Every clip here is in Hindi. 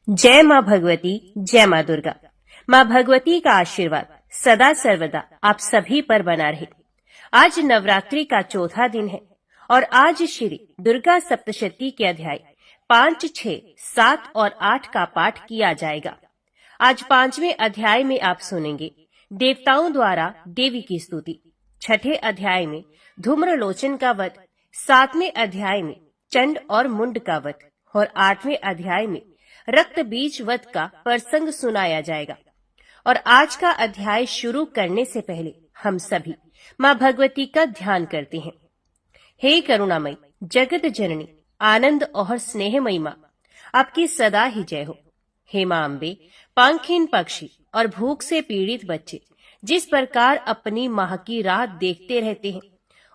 जय माँ भगवती, जय माँ दुर्गा। माँ भगवती का आशीर्वाद सदा सर्वदा आप सभी पर बना रहे। आज नवरात्रि का चौथा दिन है और आज श्री दुर्गा सप्तशती के अध्याय 5, 6, 7 और 8 का पाठ किया जाएगा। आज 5वें अध्याय में आप सुनेंगे देवताओं द्वारा देवी की स्तुति, 6ठे अध्याय में धूम्रलोचन का वध, 7वें अध्याय में चंड और मुंड का वध और 8वें अध्याय में रक्त बीज वध का प्रसंग सुनाया जाएगा। और आज का अध्याय शुरू करने से पहले हम सभी माँ भगवती का ध्यान करते हैं। हे करुणामयी, जगत जननी, आनंद और स्नेहमयी माँ, आपकी सदा ही जय हो। हे माँ अम्बे, पंखहीन पक्षी और भूख से पीड़ित बच्चे जिस प्रकार अपनी माँ की राह देखते रहते हैं,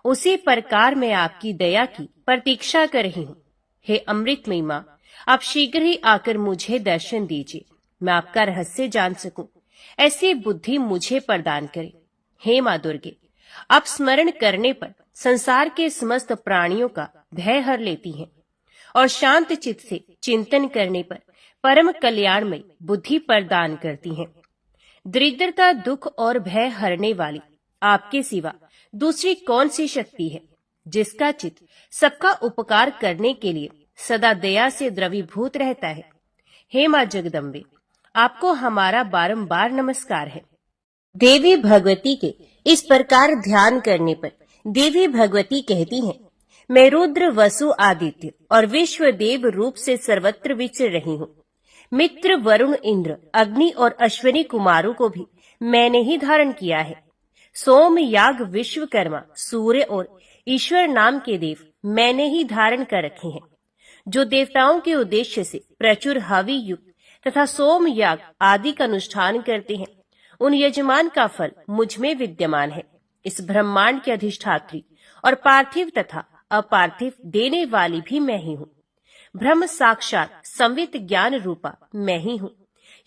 उसी प्रकार मैं आपकी दया की प्रतीक्षा कर रही हूँ। हे अमृतमयी माँ, आप शीघ्र ही आकर मुझे दर्शन दीजिए, मैं आपका रहस्य जान सकूं, ऐसी बुद्धि मुझे प्रदान करें। हे माँ दुर्गे, आप स्मरण करने पर संसार के समस्त प्राणियों का भय हर लेती हैं और शांत चित्त से चिंतन करने पर परम कल्याणमयी बुद्धि प्रदान करती हैं। दरिद्रता, दुख और भय हरने वाली आपके सिवा दूसरी कौन सी शक्ति है जिसका चित्त सबका उपकार करने के लिए सदा दया से द्रवीभूत रहता है। हे माँ जगदम्बे, आपको हमारा बारंबार नमस्कार है। देवी भगवती के इस प्रकार ध्यान करने पर देवी भगवती कहती हैं, मैं रुद्र, वसु, आदित्य और विश्व देव रूप से सर्वत्र विचर रही हूँ। मित्र, वरुण, इंद्र, अग्नि और अश्विनी कुमारों को भी मैंने ही धारण किया है। सोम, याग, विश्वकर्मा, सूर्य और ईश्वर नाम के देव मैंने ही धारण कर रखे हैं, जो देवताओं के उद्देश्य से प्रचुर हवि युक्त तथा सोम याग आदि का अनुष्ठान करते हैं। उन यजमान का फल मुझ में विद्यमान है। इस ब्रह्मांड की अधिष्ठात्री और पार्थिव तथा अपार्थिव देने वाली भी मैं ही हूँ। ब्रह्म साक्षात संवित ज्ञान रूपा मैं ही हूँ।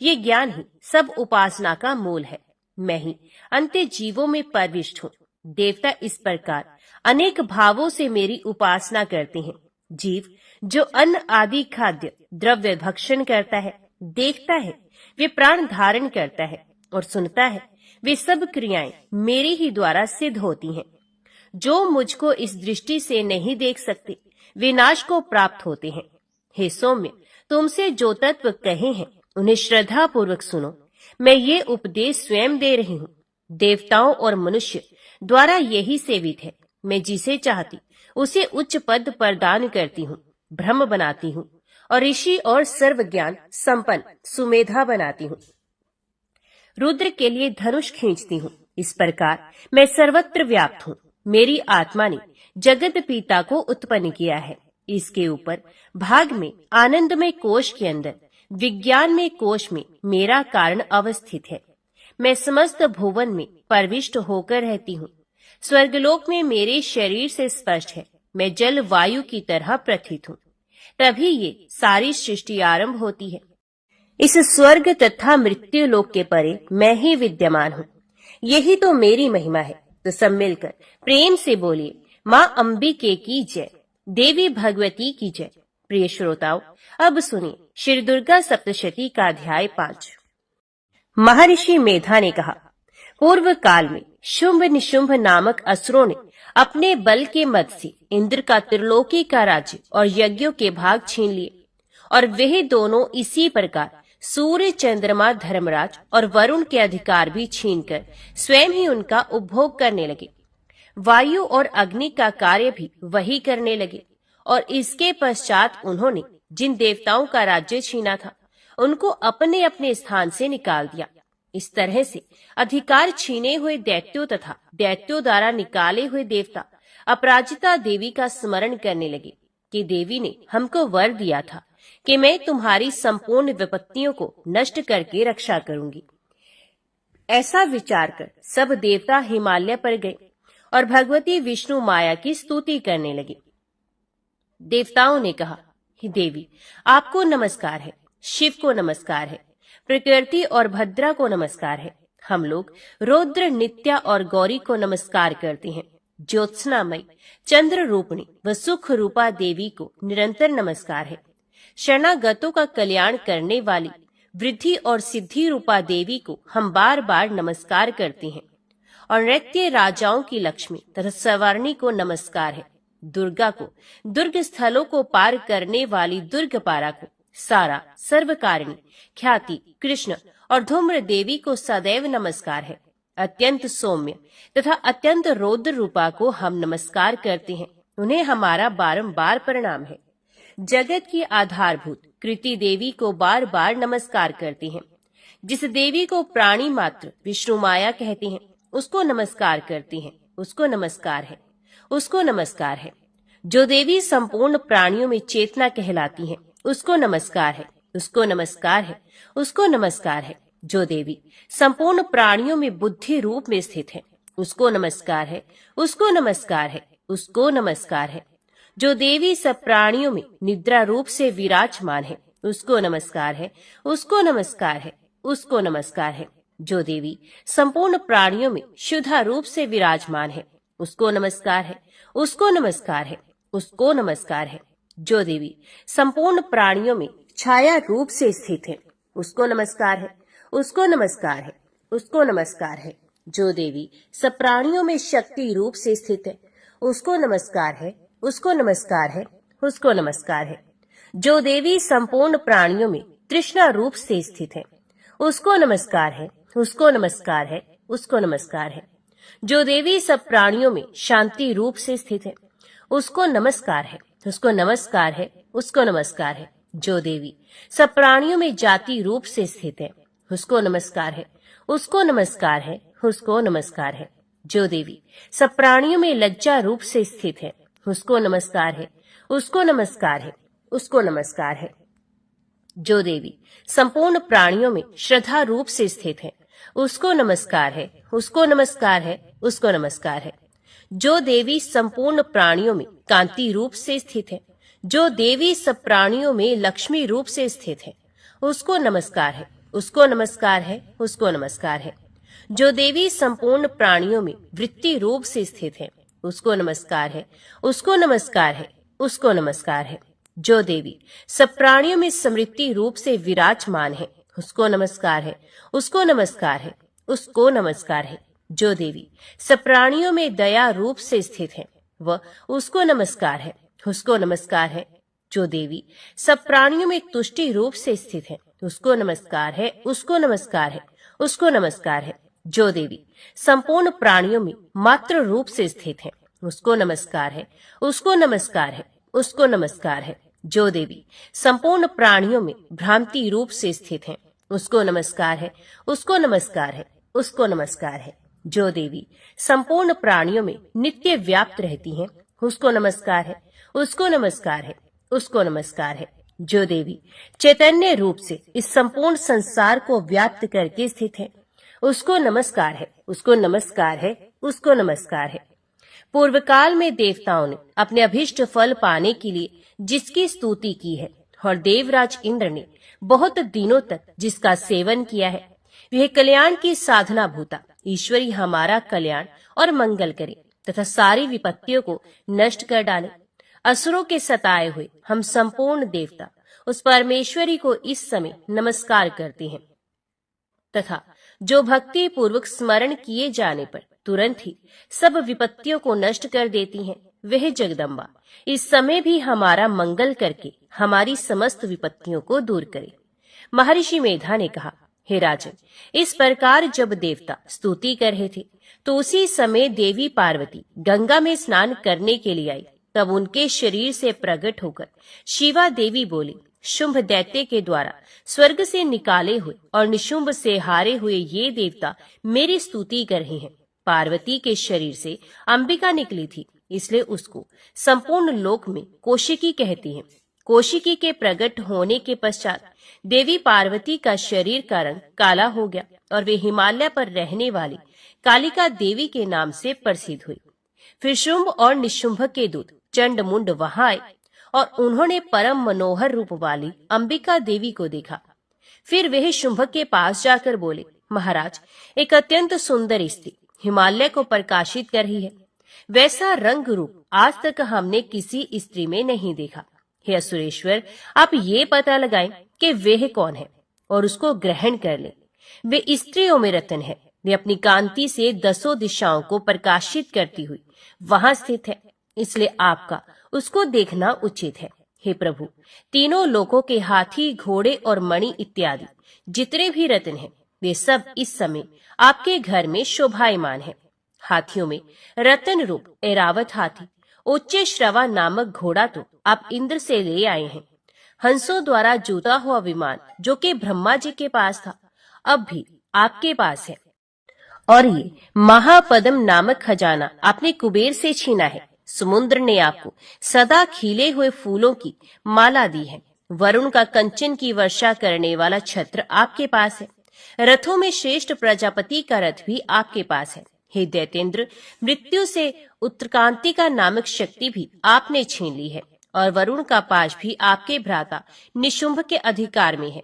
ये ज्ञान ही सब उपासना का मूल है। मैं ही अंत्य जीवों में प्रविष्ट हूँ। देवता इस प्रकार अनेक भावों से मेरी उपासना करते हैं। जीव जो अन्न आदि खाद्य द्रव्य भक्षण करता है, देखता है, वे प्राण धारण करता है और सुनता है, वे सब क्रियाएं मेरे ही द्वारा सिद्ध होती हैं। जो मुझको इस दृष्टि से नहीं देख सकते, विनाश को प्राप्त होते हैं। हे सौम्य, तुमसे जो तत्व कहे हैं उन्हें श्रद्धा पूर्वक सुनो। मैं ये उपदेश स्वयं दे रही हूँ। देवताओं और मनुष्य द्वारा यही सेवित है। मैं जिसे चाहती उसे उच्च पद प्रदान करती हूँ, ब्रह्म बनाती हूँ और ऋषि और सर्व ज्ञान संपन्न सुमेधा बनाती हूँ। रुद्र के लिए धनुष खींचती हूँ। इस प्रकार मैं सर्वत्र व्याप्त हूँ। मेरी आत्मा ने जगत पिता को उत्पन्न किया है। इसके ऊपर भाग में आनंदमय कोश के अंदर विज्ञान में कोश में मेरा कारण अवस्थित है। मैं समस्त भुवन में प्रविष्ट होकर रहती हूँ। स्वर्गलोक में मेरे शरीर से स्पष्ट है। मैं जल वायु की तरह प्रतीत हूँ। तभी ये सारी सृष्टि आरंभ होती है। इस स्वर्ग तथा मृत्यु लोक के परे मैं ही विद्यमान हूँ। यही तो मेरी महिमा है। तो सब मिलकर प्रेम से बोलिए, माँ अंबिके की जय, देवी भगवती की जय। प्रिय श्रोताओं, अब सुनिए श्री दुर्गा सप्तशती का अध्याय 5। महर्षि मेधा ने कहा, पूर्व काल में शुंभ निशुंभ नामक असुरों ने अपने बल के मद से इंद्र का त्रिलोकी का राज्य और यज्ञों के भाग छीन लिए और वह दोनों इसी प्रकार सूर्य, चंद्रमा, धर्मराज और वरुण के अधिकार भी छीनकर स्वयं ही उनका उपभोग करने लगे। वायु और अग्नि का कार्य भी वही करने लगे और इसके पश्चात उन्होंने जिन देवताओं का राज्य छीना था उनको अपने अपने स्थान से निकाल दिया। इस तरह से अधिकार छीने हुए दैत्यों तथा दैत्यों द्वारा निकाले हुए देवता अपराजिता देवी का स्मरण करने लगे कि देवी ने हमको वर दिया था कि मैं तुम्हारी संपूर्ण विपत्तियों को नष्ट करके रक्षा करूंगी। ऐसा विचार कर सब देवता हिमालय पर गए और भगवती विष्णु माया की स्तुति करने लगे। देवताओं ने कहा, हे देवी, आपको नमस्कार है, शिव को नमस्कार है, प्रकृति और भद्रा को नमस्कार है। हम लोग रुद्र, नित्या और गौरी को नमस्कार करते हैं। ज्योत्सनामयी, चंद्र रूपणी व सुख रूपा देवी को निरंतर नमस्कार है। शरणागतों का कल्याण करने वाली वृद्धि और सिद्धि रूपा देवी को हम बार बार नमस्कार करते हैं। और नृत्य राजाओं की लक्ष्मी तथा सवारणी को नमस्कार है। दुर्गा को, दुर्ग स्थलों को पार करने वाली दुर्गपारा को, सारा, सर्वकारिणी, ख्याति, कृष्ण और धूम्र देवी को सदैव नमस्कार है। अत्यंत सौम्य तथा अत्यंत रौद्र रूपा को हम नमस्कार करते हैं। उन्हें हमारा बारंबार प्रणाम है। जगत की आधारभूत कृति देवी को बार बार नमस्कार करते हैं। जिस देवी को प्राणी मात्र विष्णु माया कहते हैं, उसको नमस्कार करते हैं। उसको नमस्कार है, उसको नमस्कार है। जो देवी संपूर्ण प्राणियों में चेतना कहलाती है, उसको नमस्कार है, उसको नमस्कार है, उसको नमस्कार है। जो देवी संपूर्ण प्राणियों में बुद्धि रूप में स्थित है, उसको नमस्कार है, उसको नमस्कार है, उसको नमस्कार है। जो देवी सब प्राणियों में निद्रा रूप से विराजमान है, उसको नमस्कार है, उसको नमस्कार है, उसको नमस्कार है। जो देवी संपूर्ण प्राणियों में शुद्धा रूप से विराजमान है, उसको नमस्कार है, उसको नमस्कार है, उसको नमस्कार है। जो देवी संपूर्ण प्राणियों में छाया रूप से स्थित है, उसको नमस्कार है, उसको नमस्कार है, उसको नमस्कार है। जो देवी सब प्राणियों में शक्ति रूप से स्थित है, उसको नमस्कार है, उसको नमस्कार है, उसको नमस्कार है। जो देवी संपूर्ण प्राणियों में तृष्णा रूप से स्थित है, उसको नमस्कार है, उसको नमस्कार है, उसको नमस्कार है। जो देवी सब प्राणियों में शांति रूप से स्थित है, उसको नमस्कार है, उसको नमस्कार है, उसको नमस्कार है। जो देवी सब प्राणियों में जाति रूप से स्थित है, उसको नमस्कार है, उसको नमस्कार है, उसको नमस्कार है। जो देवी सब प्राणियों में लज्जा रूप से स्थित है, उसको नमस्कार है, उसको नमस्कार है, उसको नमस्कार है। जो देवी संपूर्ण प्राणियों में श्रद्धा रूप से स्थित है, उसको नमस्कार है, उसको नमस्कार है, उसको नमस्कार है। जो देवी संपूर्ण प्राणियों में कांति रूप से स्थित है, जो देवी सब प्राणियों में लक्ष्मी रूप से स्थित है, उसको नमस्कार है, उसको नमस्कार है, उसको नमस्कार है। जो देवी संपूर्ण प्राणियों में वृत्ति रूप से स्थित है, उसको नमस्कार है, उसको नमस्कार है, उसको नमस्कार है। जो देवी सब प्राणियों में समृद्धि रूप से विराजमान है, उसको नमस्कार है, उसको नमस्कार है, उसको नमस्कार है। जो देवी सब प्राणियों में दया रूप से स्थित है, वह उसको नमस्कार है, उसको नमस्कार है। जो देवी सब प्राणियों में तुष्टि रूप से स्थित है, उसको नमस्कार है, उसको नमस्कार है, उसको नमस्कार है। जो देवी संपूर्ण प्राणियों में मात्र रूप से स्थित है, उसको नमस्कार है, उसको नमस्कार है, उसको नमस्कार है। जो देवी संपूर्ण प्राणियों में भ्रांति रूप से स्थित है, उसको नमस्कार है, उसको नमस्कार है, उसको नमस्कार है। जो देवी संपूर्ण प्राणियों में नित्य व्याप्त रहती हैं, उसको नमस्कार है, उसको नमस्कार है, उसको नमस्कार है। जो देवी चैतन्य रूप से इस संपूर्ण संसार को व्याप्त करके स्थित है, उसको नमस्कार है, उसको नमस्कार है, उसको नमस्कार है। पूर्व काल में देवताओं ने अपने अभिष्ट फल पाने के लिए जिसकी स्तुति की है और देवराज इंद्र ने बहुत दिनों तक जिसका सेवन किया है, वह कल्याण की साधना भूता ईश्वरी हमारा कल्याण और मंगल करे तथा सारी विपत्तियों को नष्ट कर डाले। असुरों के सताए हुए हम संपूर्ण देवता उस परमेश्वरी को इस समय नमस्कार करते हैं तथा जो भक्ति पूर्वक स्मरण किए जाने पर तुरंत ही सब विपत्तियों को नष्ट कर देती हैं, वह जगदम्बा इस समय भी हमारा मंगल करके हमारी समस्त विपत्तियों को दूर करे। महर्षि मेधा ने कहा, हे राजन, इस प्रकार जब देवता स्तुति कर रहे थे तो उसी समय देवी पार्वती गंगा में स्नान करने के लिए आई। तब उनके शरीर से प्रकट होकर शिवा देवी बोली, शुंभ दैत्य के द्वारा स्वर्ग से निकाले हुए और निशुंभ से हारे हुए ये देवता मेरी स्तुति कर रहे हैं। पार्वती के शरीर से अंबिका निकली थी, इसलिए उसको संपूर्ण लोक में कौशिकी कहती हैं। कौशिकी के प्रकट होने के पश्चात देवी पार्वती का शरीर का रंग काला हो गया और वे हिमालय पर रहने वाली कालिका देवी के नाम से प्रसिद्ध हुई। फिर शुंभ और निशुंभ के दूत चंड मुंड वहां आए और उन्होंने परम मनोहर रूप वाली अंबिका देवी को देखा। फिर वह शुंभ के पास जाकर बोले, महाराज, एक अत्यंत सुंदर स्त्री हिमालय को प्रकाशित कर रही है। वैसा रंग रूप आज तक हमने किसी स्त्री में नहीं देखा। हे असुरेश्वर, आप ये पता लगाएं कि वह कौन है और उसको ग्रहण कर लें। वे स्त्रियों में रत्न है। वे अपनी कांति से 10 दिशाओं को प्रकाशित करती हुई वहां स्थित है, इसलिए आपका उसको देखना उचित है। हे प्रभु, तीनों लोकों के हाथी, घोड़े और मणि इत्यादि जितने भी रत्न हैं, वे सब इस समय आपके घर में शोभायमान हैं। हाथियों में रत्न रूप ऐरावत हाथी, उच्च श्रवा नामक घोड़ा तो आप इंद्र से ले आए हैं। हंसों द्वारा जूता हुआ विमान जो कि ब्रह्मा जी के पास था, अब भी आपके पास है। और ये महापद्म नामक खजाना आपने कुबेर से छीना है। समुद्र ने आपको सदा खिले हुए फूलों की माला दी है। वरुण का कंचन की वर्षा करने वाला छत्र आपके पास है। रथों में श्रेष्ठ प्रजापति का रथ भी आपके पास है। हे दैतेंद्र, मृत्यु से उत्क्रांतिका नामक शक्ति भी आपने छीन ली है और वरुण का पाश भी आपके भ्राता निशुंभ के अधिकार में है।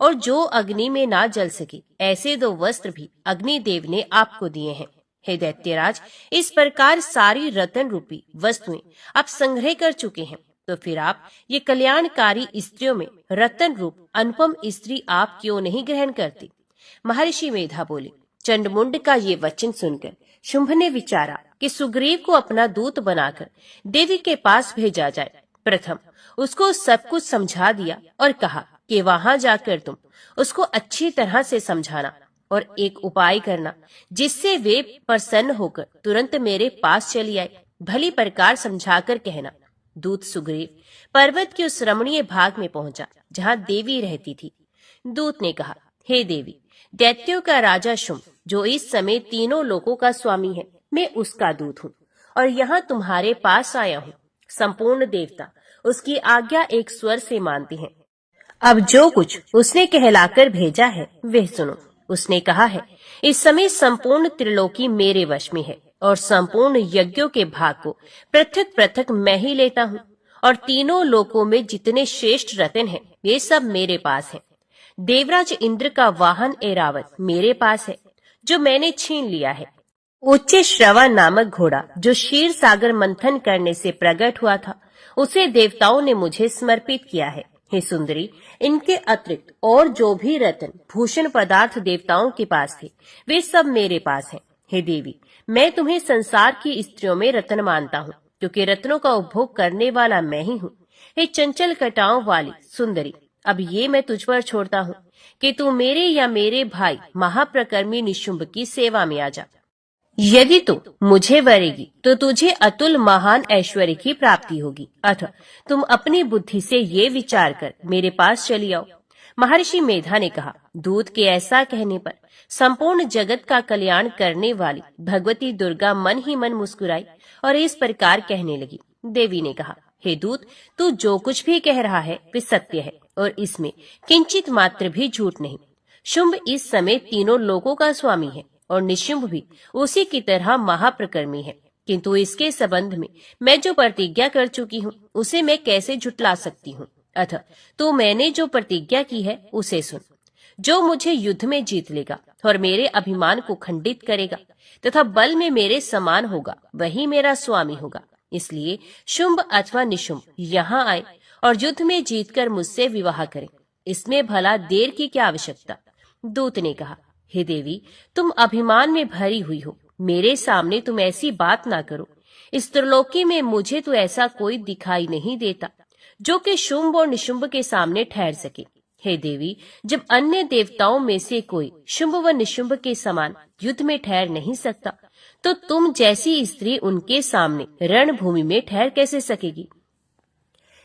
और जो अग्नि में ना जल सके ऐसे 2 वस्त्र भी अग्निदेव ने आपको दिए हैं। हे दैत्यराज, इस प्रकार सारी रत्न रूपी वस्तुएं आप संग्रह कर चुके हैं, तो फिर आप ये कल्याणकारी स्त्रियों में रत्न रूप अनुपम स्त्री आप क्यों नहीं ग्रहण करती? महर्षि मेधा बोले। चंडमुंड का ये वचन सुनकर शुंभ ने विचारा कि सुग्रीव को अपना दूत बनाकर देवी के पास भेजा जाए। प्रथम उसको सब कुछ समझा दिया और कहा कि वहां जाकर तुम उसको अच्छी तरह से समझाना और एक उपाय करना जिससे वे प्रसन्न होकर तुरंत मेरे पास चली आए। भली प्रकार समझाकर कहना। दूत सुग्रीव पर्वत के उस रमणीय भाग में पहुंचा जहां देवी रहती थी। दूत ने कहा, हे देवी, दैत्यों का राजा शुंभ जो इस समय तीनों लोकों का स्वामी है, मैं उसका दूत हूँ और यहाँ तुम्हारे पास आया हूँ। संपूर्ण देवता उसकी आज्ञा एक स्वर से मानते हैं। अब जो कुछ उसने कहलाकर भेजा है वह सुनो। उसने कहा है, इस समय संपूर्ण त्रिलोकी मेरे वश में है और संपूर्ण यज्ञों के भाग को पृथक पृथक मैं ही लेता हूँ और तीनों लोकों में जितने श्रेष्ठ रत्न हैं वे सब मेरे पास हैं। देवराज इंद्र का वाहन ऐरावत मेरे पास है जो मैंने छीन लिया है। उच्च श्रवा नामक घोड़ा जो क्षीर सागर मंथन करने से प्रकट हुआ था, उसे देवताओं ने मुझे समर्पित किया है। हे सुंदरी, इनके अतिरिक्त और जो भी रत्न भूषण पदार्थ देवताओं के पास थे वे सब मेरे पास हैं। हे देवी, मैं तुम्हें संसार की स्त्रियों में रत्न मानता हूँ क्योंकि रत्नों का उपभोग करने वाला मैं ही हूँ। हे चंचल कटाओं वाली सुंदरी, अब ये मैं तुझ पर छोड़ता हूँ कि तू मेरे या मेरे भाई महाप्रकर्मी निशुंभ की सेवा में आ जा। यदि तू मुझे वरेगी तो तुझे अतुल महान ऐश्वर्य की प्राप्ति होगी, अतः तुम अपनी बुद्धि से ये विचार कर मेरे पास चली आओ। महर्षि मेधा ने कहा। दूत के ऐसा कहने पर संपूर्ण जगत का कल्याण करने वाली भगवती दुर्गा मन ही मन मुस्कुराई और इस प्रकार कहने लगी। देवी ने कहा, हे दूत, तू जो कुछ भी कह रहा है वे सत्य है और इसमें किंचित मात्र भी झूठ नहीं। शुंभ इस समय तीनों लोकों का स्वामी है और निशुंभ भी उसी की तरह महाप्रकर्मी है, किंतु इसके संबंध में मैं जो प्रतिज्ञा कर चुकी हूँ उसे मैं कैसे झुटला सकती हूँ? अतः तो मैंने जो प्रतिज्ञा की है उसे सुन। जो मुझे युद्ध में जीत लेगा और मेरे अभिमान को खंडित करेगा तथा बल में मेरे समान होगा वही मेरा स्वामी होगा। इसलिए शुंभ अथवा निशुंभ यहाँ आए और युद्ध में जीतकर मुझसे विवाह करें। इसमें भला देर की क्या आवश्यकता? दूत ने कहा, हे देवी, तुम अभिमान में भरी हुई हो, मेरे सामने तुम ऐसी बात ना करो। इस त्रिलोकी में मुझे तो ऐसा कोई दिखाई नहीं देता जो कि शुंभ और निशुंभ के सामने ठहर सके। हे देवी, जब अन्य देवताओं में से कोई शुंभ व निशुंभ के समान युद्ध में ठहर नहीं सकता, तो तुम जैसी स्त्री उनके सामने रणभूमि में ठहर कैसे सकेगी?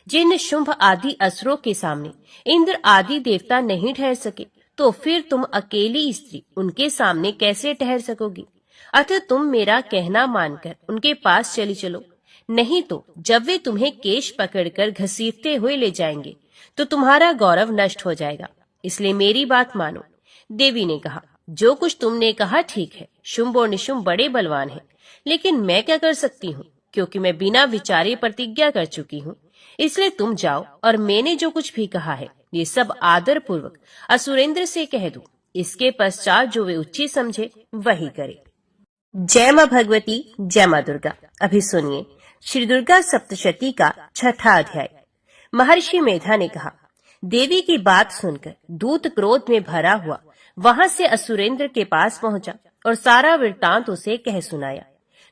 जिन शुंभ आदि असुरों के सामने इंद्र आदि देवता नहीं ठहर सके, तो फिर तुम अकेली स्त्री उनके सामने कैसे ठहर सकोगी? अतः तुम मेरा कहना मानकर उनके पास चली चलो, नहीं तो जब वे तुम्हें केश पकड़कर घसीटते हुए ले जाएंगे तो तुम्हारा गौरव नष्ट हो जाएगा। इसलिए मेरी बात मानो। देवी ने कहा, जो कुछ तुमने कहा ठीक है। शुंभ और निशुंभ बड़े बलवान हैं, लेकिन मैं क्या कर सकती हूँ, क्योंकि मैं बिना विचारे प्रतिज्ञा कर चुकी हूँ। इसलिए तुम जाओ और मैंने जो कुछ भी कहा है ये सब आदर पूर्वक असुरेंद्र से कह दो। इसके पश्चात जो वे उचित समझे वही करे। जय मां भगवती, जय मां दुर्गा। अभी सुनिए श्री दुर्गा सप्तशती का 6ठा अध्याय। महर्षि मेधा ने कहा, देवी की बात सुनकर दूत क्रोध में भरा हुआ वहां से असुरेंद्र के पास पहुंचा और सारा वृत्तांत उसे कह सुनाया।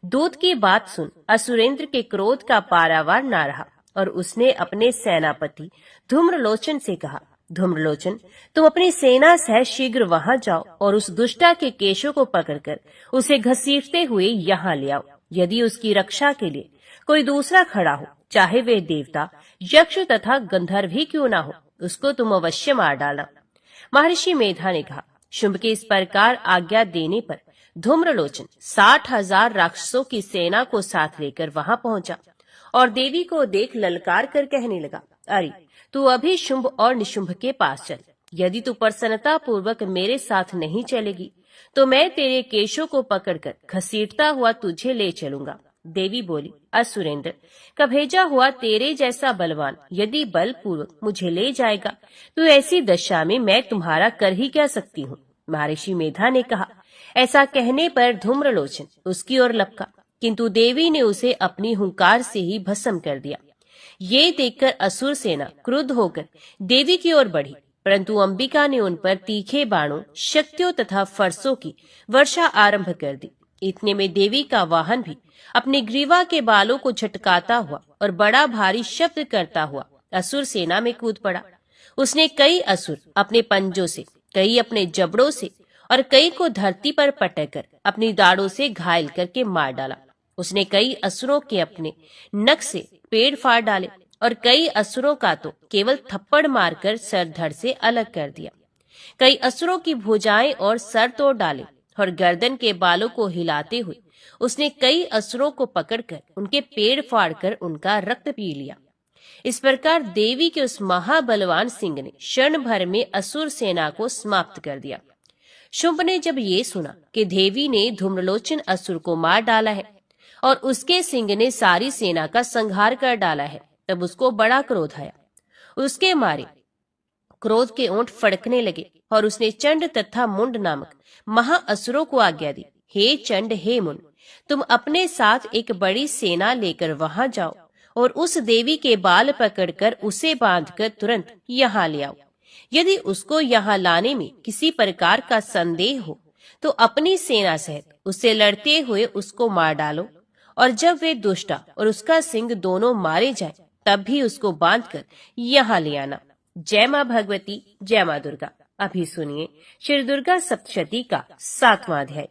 दूत की बात सुन असुरेंद्र के क्रोध का पारावार न रहा और उसने अपने सेनापति धूम्रलोचन से कहा, धूम्रलोचन, तुम अपनी सेना सह शीघ्र वहां जाओ और उस दुष्टा के केशों को पकड़कर उसे घसीटते हुए यहाँ ले आओ। यदि उसकी रक्षा के लिए कोई दूसरा खड़ा हो, चाहे वे देवता, यक्ष तथा गंधर्व ही क्यों ना हो, उसको तुम अवश्य मार डालना। महर्षि मेधा ने कहा। शुंभ के इस प्रकार आज्ञा देने पर धूम्रलोचन 60,000 राक्षसों की सेना को साथ लेकर वहां पहुंचा और देवी को देख ललकार कर कहने लगा, अरे तू अभी शुंभ और निशुंभ के पास चल। यदि तू प्रसन्नता पूर्वक मेरे साथ नहीं चलेगी तो मैं तेरे केशों को पकड़कर घसीटता हुआ तुझे ले चलूंगा। देवी बोली, असुरेंद्र का भेजा हुआ तेरे जैसा बलवान यदि बलपूर्वक मुझे ले जाएगा तो ऐसी दशा में मैं तुम्हारा कर ही क्या सकती हूँ। महर्षि मेधा ने कहा। ऐसा कहने पर धूम्रलोचन उसकी ओर लपका, किंतु देवी ने उसे अपनी हुंकार से ही भस्म कर दिया। ये देखकर असुर सेना क्रुद्ध होकर देवी की ओर बढ़ी, परंतु अंबिका ने उन पर तीखे बाणों, शक्तियों तथा फरसों की वर्षा आरंभ कर दी। इतने में देवी का वाहन भी अपने ग्रीवा के बालों को झटकाता हुआ और बड़ा भारी शब्द करता हुआ असुर सेना में कूद पड़ा। उसने कई असुर अपने पंजों से, कई अपने जबड़ों से और कई को धरती पर पटक कर अपनी दाढ़ों से घायल करके मार डाला। उसने कई असुरों के अपने नख से पेड़ फाड़ डाले और कई असुरों का तो केवल थप्पड़ मारकर सर धड़ से अलग कर दिया। कई असुरों की भुजाएं और सर तोड़ डाले और गर्दन के बालों को हिलाते हुए उसने कई असुरों को पकड़कर उनके पेड़ फाड़कर उनका रक्त पी लिया। इस प्रकार देवी के उस महाबलवान सिंह ने क्षण भर में असुर सेना को समाप्त कर दिया। शुंभ ने जब ये सुना कि देवी ने धूम्रलोचन असुर को मार डाला है और उसके सिंह ने सारी सेना का संहार कर डाला है, तब उसको बड़ा क्रोध आया। उसके मारे क्रोध के ओंठ फड़कने लगे और उसने चंड तथा मुंड नामक महाअसुरों को आज्ञा दी, हे चंड, हे मुंड, तुम अपने साथ एक बड़ी सेना लेकर वहां जाओ और उस देवी के बाल पकड़कर उसे बांधकर तुरंत यहाँ ले आओ। यदि उसको यहाँ लाने में किसी प्रकार का संदेह हो तो अपनी सेना सहित उससे लड़ते हुए उसको मार डालो और जब वे दुष्टा और उसका सिंह दोनों मारे जाए तब भी उसको बांधकर यहाँ ले आना। जय माँ भगवती, जय माँ दुर्गा। अभी सुनिए श्री दुर्गा सप्तशती का 7वां अध्याय।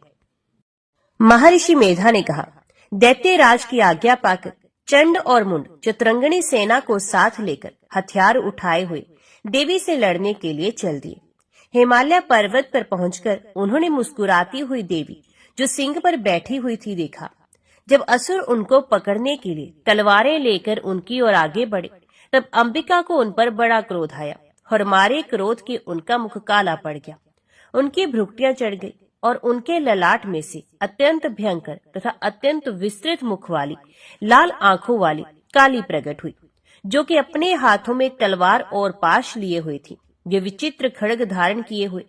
महर्षि मेधा ने कहा, दैत्यराज की आज्ञा पाकर चंड और मुंड चतुरंगिणी सेना को साथ लेकर हथियार उठाए हुए देवी से लड़ने के लिए चल दिए। हिमालय पर्वत पर पहुंचकर उन्होंने मुस्कुराती हुई देवी जो सिंह पर बैठी हुई थी देखा। जब असुर उनको पकड़ने के लिए तलवारें लेकर उनकी ओर आगे बढ़े तब अंबिका को उन पर बड़ा क्रोध आया और मारे क्रोध के उनका मुख काला पड़ गया। उनकी भ्रुकुटियां चढ़ गई और उनके ललाट में से अत्यंत भयंकर तथा अत्यंत विस्तृत मुख वाली लाल आंखों वाली काली प्रकट हुई, जो कि अपने हाथों में तलवार और पाश लिए हुए थी। वे विचित्र खड्ग धारण किए हुए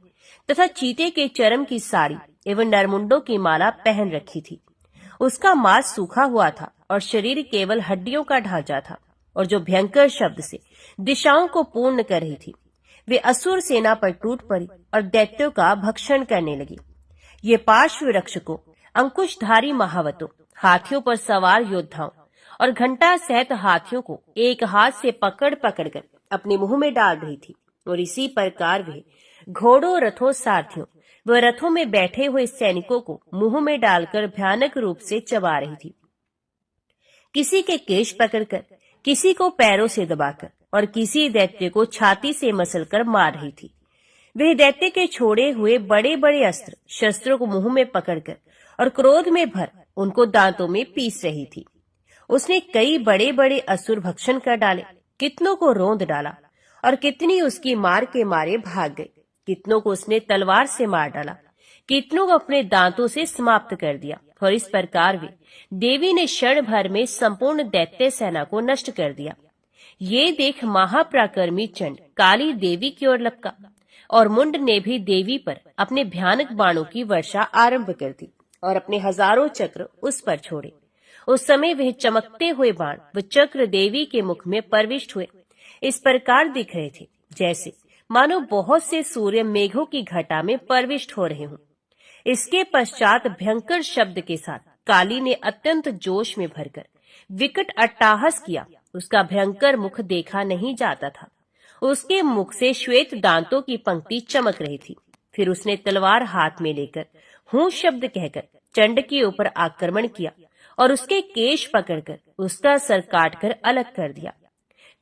तथा चीते के चर्म की साड़ी एवं नरमुंडों की माला पहन रखी थी। उसका मांस सूखा हुआ था और शरीर केवल हड्डियों का ढांचा था और जो भयंकर शब्द से दिशाओं को पूर्ण कर रही थी। वे असुर सेना पर टूट पड़ी और दैत्यों का भक्षण करने लगी। ये पार्श्व रक्षकों, अंकुशधारी महावतों, हाथियों पर सवार योद्धाओं और घंटा सहित हाथियों को एक हाथ से पकड़ पकड़कर अपने मुंह में डाल रही थी और इसी प्रकार वे घोड़ों, रथों, सारथियों व रथों में बैठे हुए सैनिकों को मुंह में डालकर भयानक रूप से चबा रही थी। किसी के केश पकड़कर, किसी को पैरों से दबाकर और किसी दैत्य को छाती से मसलकर मार रही थी। वे दैत्य के छोड़े हुए बड़े बड़े अस्त्र शस्त्रों को मुंह में पकड़कर और क्रोध में भर उनको दांतों में पीस रही थी। उसने कई बड़े बड़े असुर भक्षण कर डाले, कितनों को रोंद डाला और कितनी उसकी मार के मारे भाग गई। कितनों को उसने तलवार से मार डाला, कितनों को अपने दांतों से समाप्त कर दिया और इस प्रकार वे देवी ने क्षण भर में संपूर्ण दैत्य सेना को नष्ट कर दिया। ये देख महापराक्रमी चंड काली देवी की ओर लपका और मुंड ने भी देवी पर अपने भयानक बाणों की वर्षा आरंभ कर दी और अपने हजारों चक्र उस पर छोड़े। उस समय वह चमकते हुए बाण व चक्र देवी के मुख में प्रविष्ट हुए। इस प्रकार दिख रहे थे जैसे मानो बहुत से सूर्य मेघों की घटा में प्रविष्ट हो रहे हों। इसके पश्चात भयंकर शब्द के साथ काली ने अत्यंत जोश में भरकर विकट अट्टहास किया। उसका भयंकर मुख देखा नहीं जाता था। उसके मुख से श्वेत दांतों की पंक्ति चमक रही थी। फिर उसने तलवार हाथ में लेकर हूं शब्द कहकर चंड के ऊपर आक्रमण किया और उसके केश पकड़कर उसका सर काटकर अलग कर दिया।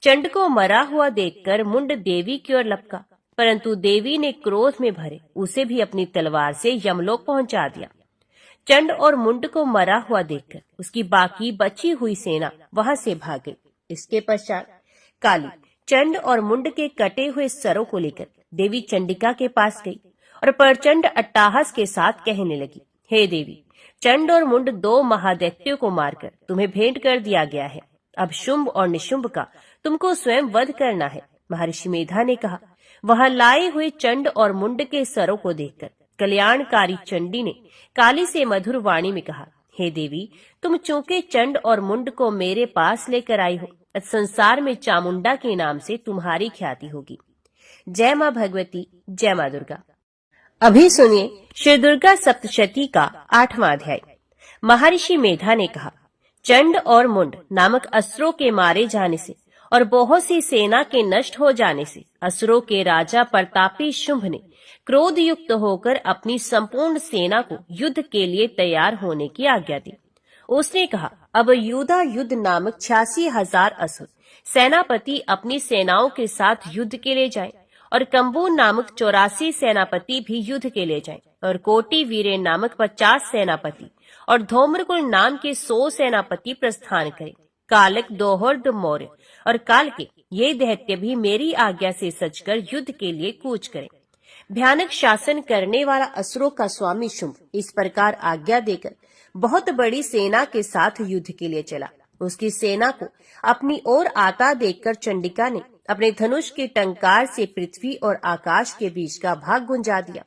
चंड को मरा हुआ देखकर मुंड देवी की ओर लपका, परंतु देवी ने क्रोध में भरे उसे भी अपनी तलवार से यमलोक पहुंचा दिया। चंड और मुंड को मरा हुआ देखकर उसकी बाकी बची हुई सेना वहां से भाग गई। इसके पश्चात काली चंड और मुंड के कटे हुए सरों को लेकर देवी चंडिका के पास गई और प्रचंड अट्टहास के साथ कहने लगी, हे देवी, चंड और मुंड 2 महादैत्यों को मारकर तुम्हें भेंट कर दिया गया है। अब शुंभ और निशुंभ का तुमको स्वयं वध करना है। महर्षि मेधा ने कहा। वहां लाए हुए चंड और मुंड के सरों को देखकर कल्याणकारी चंडी ने काली से मधुर वाणी में कहा, हे देवी, तुम चूंकि चंड और मुंड को मेरे पास लेकर आई हो, संसार में चामुंडा के नाम से तुम्हारी ख्याति होगी। जय मां भगवती, जय मां दुर्गा। अभी सुनिए श्री दुर्गा सप्तशती का 8वां अध्याय। महर्षि मेधा ने कहा, चंड और मुंड नामक असुरों के मारे जाने से और बहुत सी सेना के नष्ट हो जाने से असुरों के राजा प्रतापी शुंभ ने क्रोध युक्त होकर अपनी संपूर्ण सेना को युद्ध के लिए तैयार होने की आज्ञा दी। उसने कहा, अब युद्धा युद्ध नामक 86,000 असुर सेनापति अपनी सेनाओं के साथ युद्ध के लिए जाएं और कंबू नामक 84 सेनापति भी युद्ध के लिए जाएं और कोटि वीरे नामक 50 सेनापति और धूम्रकुल नाम के 100 सेनापति प्रस्थान करें। कालक, दोहर्द, मौर्य और काल के ये दैत्य भी मेरी आज्ञा से सजकर युद्ध के लिए कूच करें। भयानक शासन करने वाला असुरों का स्वामी शुंभ इस प्रकार आज्ञा देकर बहुत बड़ी सेना के साथ युद्ध के लिए चला। उसकी सेना को अपनी ओर आता देखकर चंडिका ने अपने धनुष के टंकार से पृथ्वी और आकाश के बीच का भाग गुंजा दिया।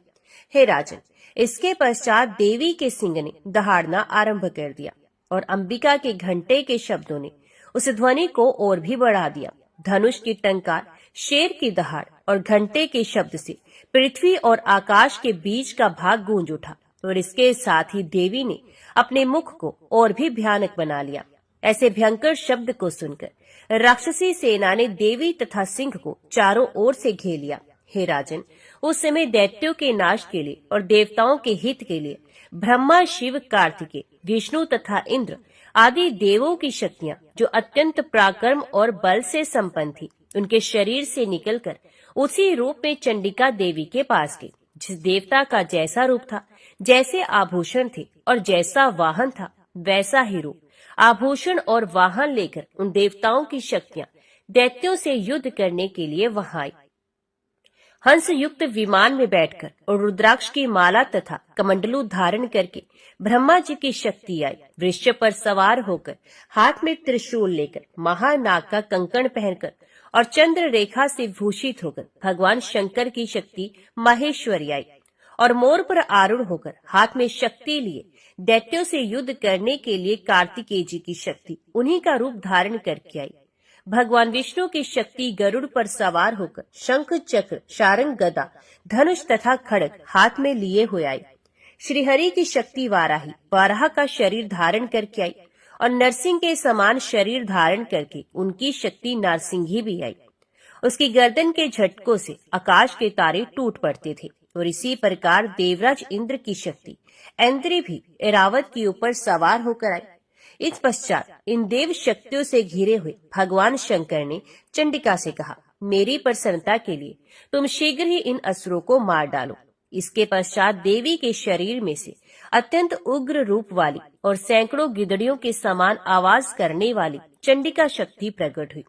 हे राजन, इसके पश्चात देवी के सिंह ने दहाड़ना आरंभ कर दिया और अंबिका के घंटे के शब्दों ने उस ध्वनि को और भी बढ़ा दिया। धनुष की टंकार, शेर की दहाड़ और घंटे के शब्द से पृथ्वी और आकाश के बीच का भाग गूंज उठा और इसके साथ ही देवी ने अपने मुख को और भी भयानक बना लिया। ऐसे भयंकर शब्द को सुनकर राक्षसी सेना ने देवी तथा सिंह को चारों ओर से घेर लिया। हे राजन, उस समय दैत्यों के नाश के लिए और देवताओं के हित के लिए ब्रह्मा, शिव, कार्तिकेय, विष्णु तथा इंद्र आदि देवों की शक्तियां जो अत्यंत पराक्रम और बल से संपन्न थी, उनके शरीर से निकलकर उसी रूप में चंडिका देवी के पास गई। जिस देवता का जैसा रूप था, जैसे आभूषण थे और जैसा वाहन था, वैसा ही रूप, आभूषण और वाहन लेकर उन देवताओं की शक्तियां दैत्यों से युद्ध करने के लिए वहां आई। हंस युक्त विमान में बैठकर और रुद्राक्ष की माला तथा कमंडलू धारण करके ब्रह्मा जी की शक्ति आई। वृक्ष पर सवार होकर हाथ में त्रिशूल लेकर महानाग का कंकण पहनकर और चंद्र रेखा से भूषित होकर भगवान शंकर की शक्ति माहेश्वरी आई और मोर पर आरूढ़ होकर हाथ में शक्ति लिए दैत्यों से युद्ध करने के लिए कार्तिकेय जी की शक्ति उन्हीं का रूप धारण करके आई। भगवान विष्णु की शक्ति गरुड़ पर सवार होकर शंख, चक्र, शारंग, गदा, धनुष तथा खड्ग हाथ में लिए हुए आई। श्रीहरि की शक्ति वाराही वाराह का शरीर धारण करके आई और नरसिंह के समान शरीर धारण करके उनकी शक्ति नारसिंही भी आई। उसकी गर्दन के झटकों से आकाश के तारे टूट पड़ते थे और इसी प्रकार देवराज इंद्र की शक्ति ऐन्द्री भी ऐरावत के ऊपर सवार होकर आई। इस पश्चात इन देव शक्तियों से घिरे हुए भगवान शंकर ने चंडिका से कहा, मेरी प्रसन्नता के लिए तुम शीघ्र ही इन असुरों को मार डालो। इसके पश्चात देवी के शरीर में से अत्यंत उग्र रूप वाली और सैकड़ों गिदड़ियों के समान आवाज करने वाली चंडिका शक्ति प्रकट हुई।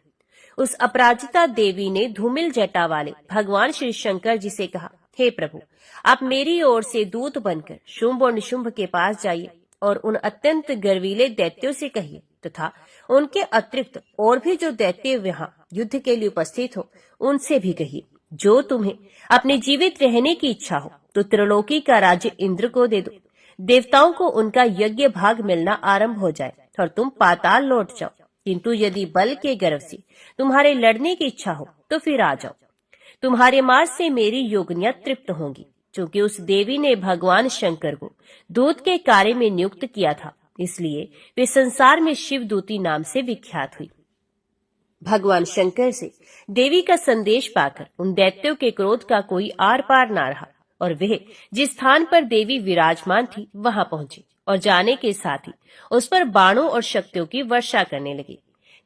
उस अपराजिता देवी ने धूमिल जटा वाले भगवान श्री शंकर जी से कहा, हे प्रभु, आप मेरी ओर से दूत बनकर शुंभ और निशुंभ के पास जाइए और उन अत्यंत गर्वीले दैत्यों से कहिए तथा उनके अतिरिक्त और भी जो दैत्य यहाँ युद्ध के लिए उपस्थित हो, उनसे भी कहिए, जो तुम्हें अपने जीवित रहने की इच्छा हो तो त्रिलोकी का राज्य इंद्र को दे दो। देवताओं को उनका यज्ञ भाग मिलना आरंभ हो जाए और तुम पाताल लौट जाओ। किंतु यदि बल के गर्व से तुम्हारे लड़ने की इच्छा हो तो फिर आ जाओ। तुम्हारे मार्ग से मेरी योगिनियां तृप्त होंगी। क्योंकि उस देवी ने भगवान शंकर को दूत के कार्य में नियुक्त किया था, इसलिए वे संसार में शिवदूती नाम से विख्यात हुई। भगवान शंकर से देवी का संदेश पाकर उन दैत्यों के क्रोध का कोई आर पार ना रहा और वे जिस स्थान पर देवी विराजमान थी वहां पहुंचे और जाने के साथ ही उस पर बाणों और शक्तियों की वर्षा करने लगी।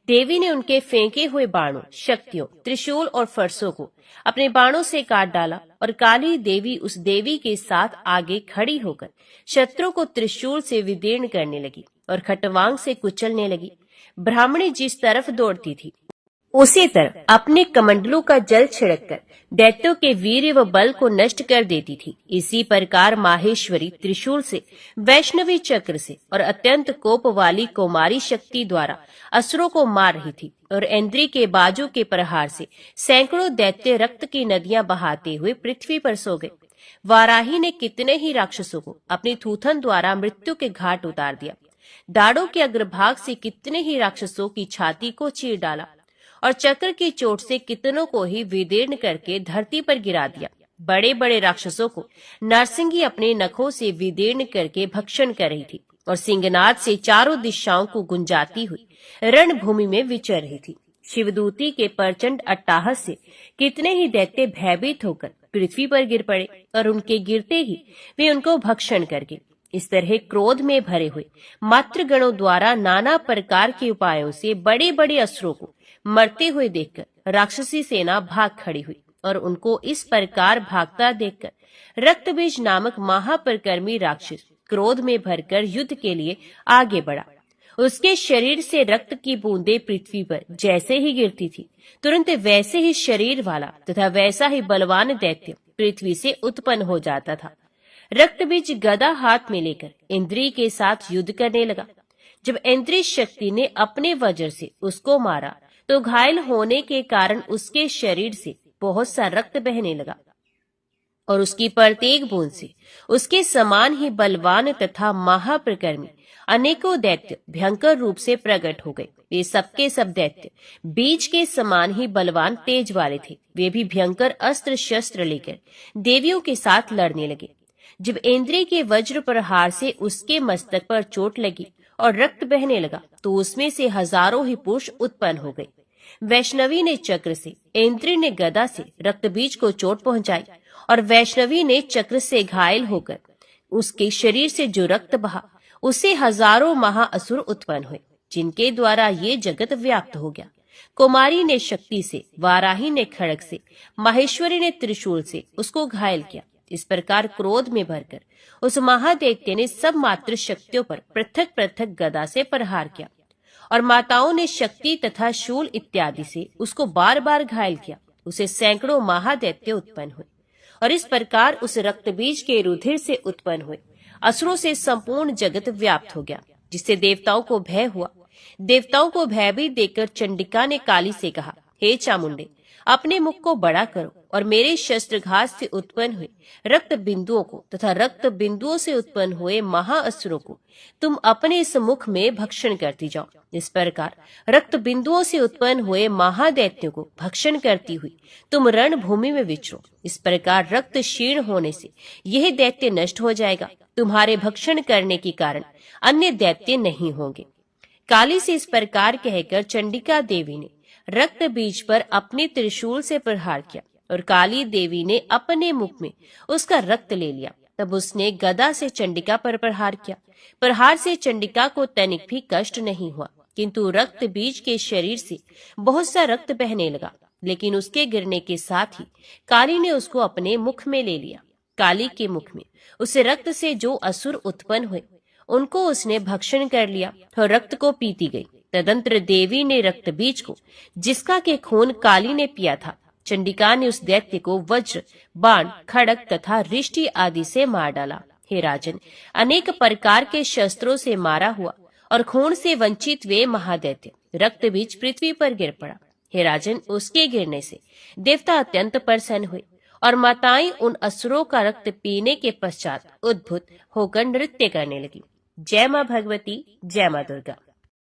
देवी ने उनके फेंके हुए बाणों, शक्तियों, त्रिशूल और फरसों को अपने बाणों से काट डाला और काली देवी उस देवी के साथ आगे खड़ी होकर शत्रु को त्रिशूल से विदीर्ण करने लगी और खटवांग से कुचलने लगी। ब्राह्मणी जिस तरफ दौड़ती थी उसी तरफ अपने कमंडलों का जल छिड़ककर दैत्यों के वीर्य व बल को नष्ट कर देती थी। इसी प्रकार माहेश्वरी त्रिशूल से, वैष्णवी चक्र से और अत्यंत कोप वाली कुमारी शक्ति द्वारा असुरों को मार रही थी और इंद्री के बाजू के प्रहार से सैकड़ों दैत्य रक्त की नदियां बहाते हुए पृथ्वी पर सो गए। वाराही ने कितने ही राक्षसों को अपनी थूथन द्वारा मृत्यु के घाट उतार दिया। दाढ़ों के अग्रभाग से कितने ही राक्षसों की छाती को चीर डाला और चक्र की चोट से कितनों को ही विदीर्ण करके धरती पर गिरा दिया। बड़े बड़े राक्षसों को नरसिंगी अपने नखों से विदीर्ण करके भक्षण कर रही थी और सिंहनाद से चारों दिशाओं को गुंजाती हुई रणभूमि में विचर रही थी। शिवदूती के प्रचंड अट्टाहस से कितने ही दैत्य भयभीत होकर पृथ्वी पर गिर पड़े और उनके गिरते ही वे उनको भक्षण कर गए। इस तरह क्रोध में भरे हुए मातृगणों द्वारा नाना प्रकार के उपायों से बड़े बड़े असुरों को मरते हुए देखकर राक्षसी सेना भाग खड़ी हुई और उनको इस प्रकार भागता देखकर रक्तबीज नामक महापरिक्रमी राक्षस क्रोध में भरकर युद्ध के लिए आगे बढ़ा। उसके शरीर से रक्त की बूंदें पृथ्वी पर जैसे ही गिरती थी, तुरंत वैसे ही शरीर वाला तथा वैसा ही बलवान दैत्य पृथ्वी से उत्पन्न हो जाता था। रक्तबीज गदा हाथ में लेकर इंद्री के साथ युद्ध करने लगा। जब इंद्री शक्ति ने अपने वज्र से उसको मारा तो घायल होने के कारण उसके शरीर से बहुत सा रक्त बहने लगा और उसकी प्रत्येक बूंद से उसके समान ही बलवान तथा महाप्रकर्मी अनेकों दैत्य भयंकर रूप से प्रकट हो गए। वे सबके सब दैत्य बीज के समान ही बलवान तेज वाले थे। वे भी भयंकर अस्त्र शस्त्र लेकर देवियों के साथ लड़ने लगे। जब इंद्री के वज्र प्रहार से उसके मस्तक पर चोट लगी और रक्त बहने लगा तो उसमें से हजारों ही पुरुष उत्पन्न हो गए। वैष्णवी ने चक्र से, इंद्री ने गदा से रक्तबीज को चोट पहुंचाई और वैष्णवी ने चक्र से घायल होकर उसके शरीर से जो रक्त बहा उससे हजारों महाअसुर उत्पन्न हुए, जिनके द्वारा ये जगत व्याप्त हो गया। कुमारी ने शक्ति से, वाराही ने खड़ग से, माहेश्वरी ने त्रिशूल से उसको घायल किया। इस प्रकार क्रोध में भरकर उस महादैत्य ने सब मातृ शक्तियों पर पृथक पृथक गदा से प्रहार किया और माताओं ने शक्ति तथा शूल इत्यादि से उसको बार बार घायल किया। उसे सैकड़ों महादैत्य उत्पन्न हुए और इस प्रकार उस रक्तबीज के रुधिर से उत्पन्न हुए असुरों से संपूर्ण जगत व्याप्त हो गया, जिससे देवताओं को भय हुआ। देवताओं को भयभीत देखकर चंडिका ने काली से कहा, हे चामुंडे, अपने मुख को बड़ा करो और मेरे शस्त्रघात से उत्पन्न हुए रक्त बिंदुओं को तथा रक्त बिंदुओं से उत्पन्न हुए महाअसुरों को तुम अपने इस मुख में भक्षण करती जाओ। इस प्रकार रक्त बिंदुओं से उत्पन्न हुए महादैत्यों को भक्षण करती हुई तुम रणभूमि में विचरो। इस प्रकार रक्त क्षीण होने से यह दैत्य नष्ट हो जाएगा। तुम्हारे भक्षण करने के कारण अन्य दैत्य नहीं होंगे। काली से इस प्रकार कहकर चंडिका देवी ने रक्त बीज पर अपने त्रिशूल से प्रहार किया और काली देवी ने अपने मुख में उसका रक्त ले लिया। तब उसने गदा से चंडिका पर प्रहार किया। प्रहार से चंडिका को तनिक भी कष्ट नहीं हुआ, किंतु रक्त बीज के शरीर से बहुत सा रक्त बहने लगा। लेकिन उसके गिरने के साथ ही काली ने उसको अपने मुख में ले लिया। काली के मुख में उस रक्त से जो असुर उत्पन्न हुए उनको उसने भक्षण कर लिया और रक्त को पीती गई। तदंतर देवी ने रक्त बीज को, जिसका के खून काली ने पिया था, चंडिका ने उस दैत्य को वज्र, बाण, खड़ग तथा रिष्टि आदि से मार डाला। हे राजन, अनेक प्रकार के शस्त्रों से मारा हुआ और खून से वंचित वे महादैत्य रक्त बीज पृथ्वी पर गिर पड़ा। हे राजन, उसके गिरने से देवता अत्यंत प्रसन्न हुए और माताएं उन असुरों का रक्त पीने के पश्चात उद्भुत होकर नृत्य करने लगी। जय मां भगवती, जय मां दुर्गा।